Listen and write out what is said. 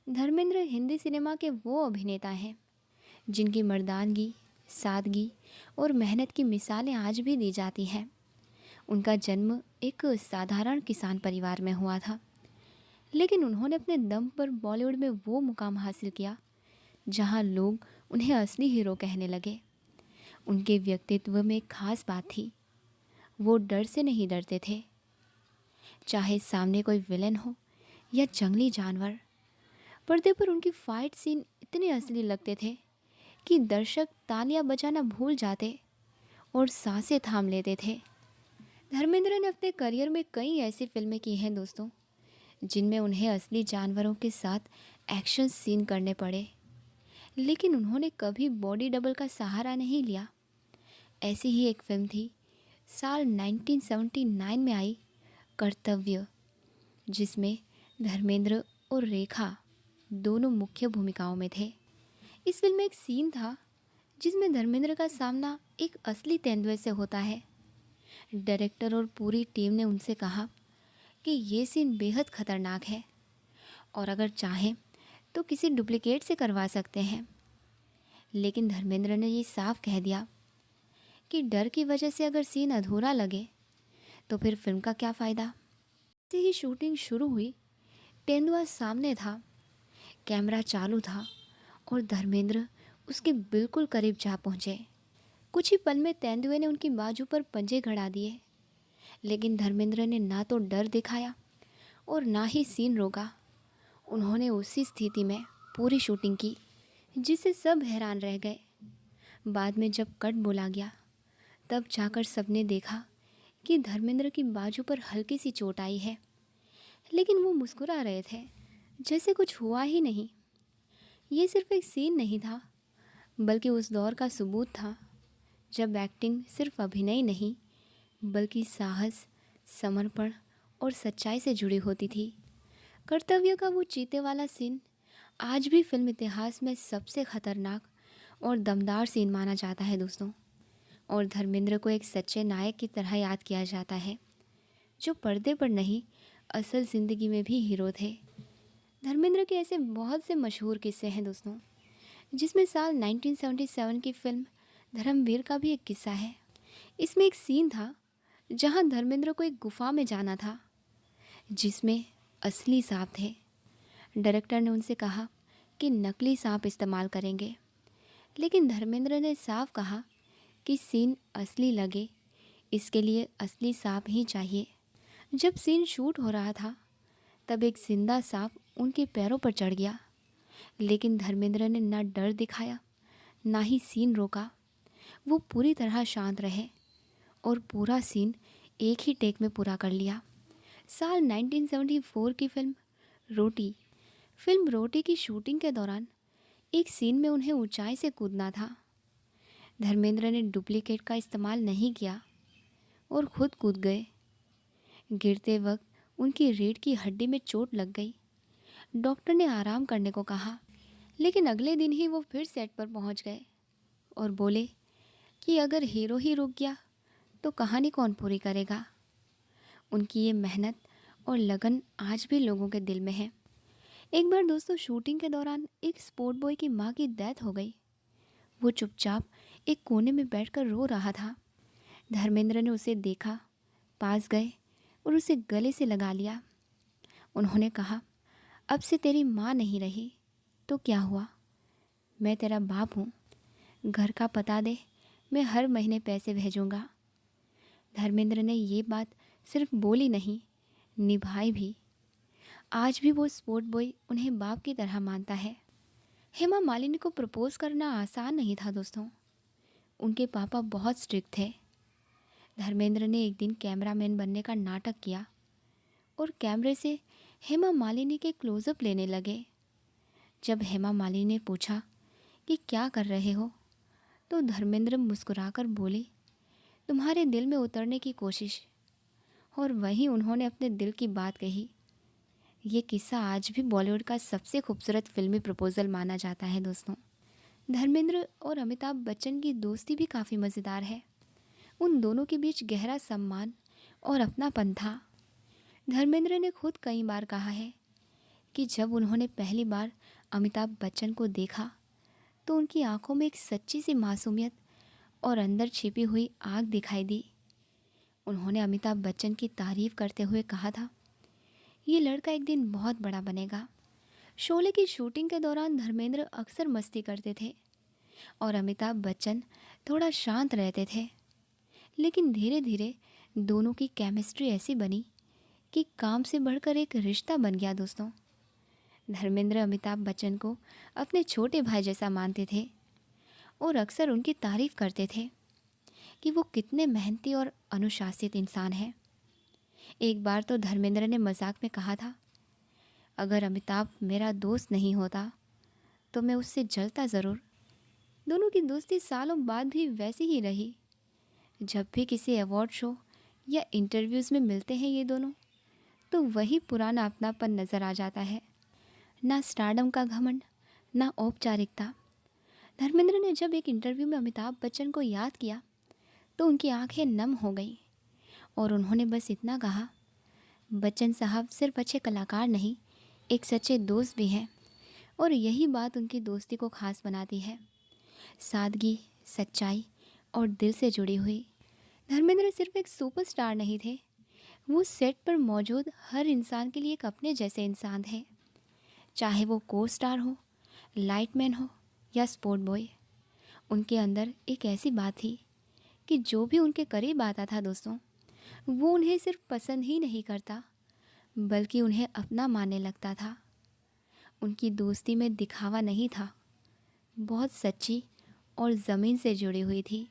Dharmendra Hindi cinema के वो अभिनेता हैं जिनकी मर्दानगी, सादगी और मेहनत की मिसालें आज भी दी जाती हैं। उनका जन्म एक साधारण किसान परिवार में हुआ था, लेकिन उन्होंने अपने दम पर बॉलीवुड में वो मुकाम हासिल किया जहां लोग उन्हें असली हीरो कहने लगे। उनके व्यक्तित्व में एक खास बात थी, वो डर से नहीं डरते थे। चाहे सामने कोई विलेन हो या जंगली जानवर, पर्दे पर उनकी फाइट सीन इतने असली लगते थे कि दर्शक तालियां बजाना भूल जाते और सांसें थाम लेते थे। धर्मेंद्र ने अपने करियर में कई ऐसी फिल्में की हैं दोस्तों, जिनमें उन्हें असली जानवरों के साथ एक्शन सीन करने पड़े, लेकिन उन्होंने कभी बॉडी डबल का सहारा नहीं लिया। ऐसी ही एक फिल्म थी साल 1979 में आई, कर्तव्य, जिसमें धर्मेंद्र और रेखा दोनों मुख्य भूमिकाओं में थे। इस फिल्म में एक सीन था जिसमें धर्मेंद्र का सामना एक असली तेंदुए से होता है। डायरेक्टर और पूरी टीम ने उनसे कहा कि ये सीन बेहद खतरनाक है और अगर चाहें तो किसी डुप्लीकेट से करवा सकते हैं, लेकिन धर्मेंद्र ने ये साफ कह दिया कि डर की वजह से अगर सीन अधूरा लगे तो फिर फिल्म का क्या फ़ायदा। जैसे ही शूटिंग शुरू हुई, तेंदुआ सामने था, कैमरा चालू था और धर्मेंद्र उसके बिल्कुल करीब जा पहुँचे। कुछ ही पल में तेंदुए ने उनकी बाजू पर पंजे गड़ा दिए, लेकिन धर्मेंद्र ने ना तो डर दिखाया और ना ही सीन रोका। उन्होंने उसी स्थिति में पूरी शूटिंग की, जिससे सब हैरान रह गए। बाद में जब कट बोला गया, तब जाकर सबने देखा कि धर्मेंद्र की बाजू पर हल्की सी चोट आई है, लेकिन वो मुस्कुरा रहे थे जैसे कुछ हुआ ही नहीं। ये सिर्फ एक सीन नहीं था, बल्कि उस दौर का सबूत था जब एक्टिंग सिर्फ अभिनय नहीं, बल्कि साहस, समर्पण और सच्चाई से जुड़ी होती थी। कर्तव्य का वो चीते वाला सीन आज भी फिल्म इतिहास में सबसे खतरनाक और दमदार सीन माना जाता है दोस्तों। और धर्मेंद्र को एक सच्चे नायक की तरह याद किया जाता है, जो पर्दे पर नहीं, असल ज़िंदगी में भी हीरो थे। धर्मेंद्र के ऐसे बहुत से मशहूर किस्से हैं दोस्तों, जिसमें साल 1977 की फिल्म धर्मवीर का भी एक किस्सा है। इसमें एक सीन था जहां धर्मेंद्र को एक गुफा में जाना था जिसमें असली सांप थे। डायरेक्टर ने उनसे कहा कि नकली सांप इस्तेमाल करेंगे, लेकिन धर्मेंद्र ने साफ कहा कि सीन असली लगे, इसके लिए असली सांप ही चाहिए। जब सीन शूट हो रहा था, तब एक जिंदा सांप उनके पैरों पर चढ़ गया, लेकिन धर्मेंद्र ने ना डर दिखाया, ना ही सीन रोका। वो पूरी तरह शांत रहे और पूरा सीन एक ही टेक में पूरा कर लिया। साल 1974 की फिल्म रोटी की शूटिंग के दौरान एक सीन में उन्हें ऊंचाई से कूदना था। धर्मेंद्र ने डुप्लीकेट का इस्तेमाल नहीं किया और खुद कूद गए। गिरते वक्त उनकी रीढ़ की हड्डी में चोट लग गई। डॉक्टर ने आराम करने को कहा, लेकिन अगले दिन ही वो फिर सेट पर पहुंच गए और बोले कि अगर हीरो ही रुक गया तो कहानी कौन पूरी करेगा। उनकी ये मेहनत और लगन आज भी लोगों के दिल में है। एक बार दोस्तों शूटिंग के दौरान एक स्पोर्ट बॉय की माँ की डेथ हो गई। वो चुपचाप एक कोने में बैठकर रो रहा था। धर्मेंद्र ने उसे देखा, पास गए और उसे गले से लगा लिया। उन्होंने कहा, अब से तेरी माँ नहीं रही तो क्या हुआ, मैं तेरा बाप हूँ, घर का पता दे, मैं हर महीने पैसे भेजूंगा। धर्मेंद्र ने ये बात सिर्फ बोली नहीं, निभाई भी। आज भी वो स्पोर्ट बॉय उन्हें बाप की तरह मानता है। हेमा मालिनी को प्रपोज करना आसान नहीं था दोस्तों। उनके पापा बहुत स्ट्रिक्ट थे। धर्मेंद्र ने एक दिन कैमरामैन बनने का नाटक किया और कैमरे से हेमा मालिनी के क्लोजअप लेने लगे। जब हेमा मालिनी ने पूछा कि क्या कर रहे हो, तो धर्मेंद्र मुस्कुराकर बोले, तुम्हारे दिल में उतरने की कोशिश। और वहीं उन्होंने अपने दिल की बात कही। ये किस्सा आज भी बॉलीवुड का सबसे खूबसूरत फिल्मी प्रपोजल माना जाता है दोस्तों। धर्मेंद्र और अमिताभ बच्चन की दोस्ती भी काफ़ी मज़ेदार है। उन दोनों के बीच गहरा सम्मान और अपनापन था। धर्मेंद्र ने खुद कई बार कहा है कि जब उन्होंने पहली बार अमिताभ बच्चन को देखा तो उनकी आंखों में एक सच्ची सी मासूमियत और अंदर छिपी हुई आग दिखाई दी। उन्होंने अमिताभ बच्चन की तारीफ करते हुए कहा था, ये लड़का एक दिन बहुत बड़ा बनेगा। शोले की शूटिंग के दौरान धर्मेंद्र अक्सर मस्ती करते थे और अमिताभ बच्चन थोड़ा शांत रहते थे, लेकिन धीरे धीरे दोनों की केमिस्ट्री ऐसी बनी कि काम से बढ़कर एक रिश्ता बन गया दोस्तों। धर्मेंद्र अमिताभ बच्चन को अपने छोटे भाई जैसा मानते थे और अक्सर उनकी तारीफ करते थे कि वो कितने मेहनती और अनुशासित इंसान हैं। एक बार तो धर्मेंद्र ने मजाक में कहा था, अगर अमिताभ मेरा दोस्त नहीं होता तो मैं उससे जलता ज़रूर। दोनों की दोस्ती सालों बाद भी वैसी ही रही। जब भी किसी अवार्ड शो या इंटरव्यूज़ में मिलते हैं ये दोनों, तो वही पुराना अपनापन नज़र आ जाता है। ना स्टारडम का घमंड, ना औपचारिकता। धर्मेंद्र ने जब एक इंटरव्यू में अमिताभ बच्चन को याद किया तो उनकी आंखें नम हो गईं और उन्होंने बस इतना कहा, बच्चन साहब सिर्फ अच्छे कलाकार नहीं, एक सच्चे दोस्त भी हैं और यही बात उनकी दोस्ती को खास बनाती है। सादगी, सच्चाई और दिल से जुड़ी हुई। धर्मेंद्र सिर्फ एक सुपरस्टार नहीं थे, वो सेट पर मौजूद हर इंसान के लिए एक अपने जैसे इंसान थे। चाहे वो को स्टार हो, लाइटमैन हो या स्पोर्ट बॉय, उनके अंदर एक ऐसी बात थी कि जो भी उनके करीब आता था दोस्तों, वो उन्हें सिर्फ पसंद ही नहीं करता बल्कि उन्हें अपना मानने लगता था। उनकी दोस्ती में दिखावा नहीं था, बहुत सच्ची और ज़मीन से जुड़ी हुई थी।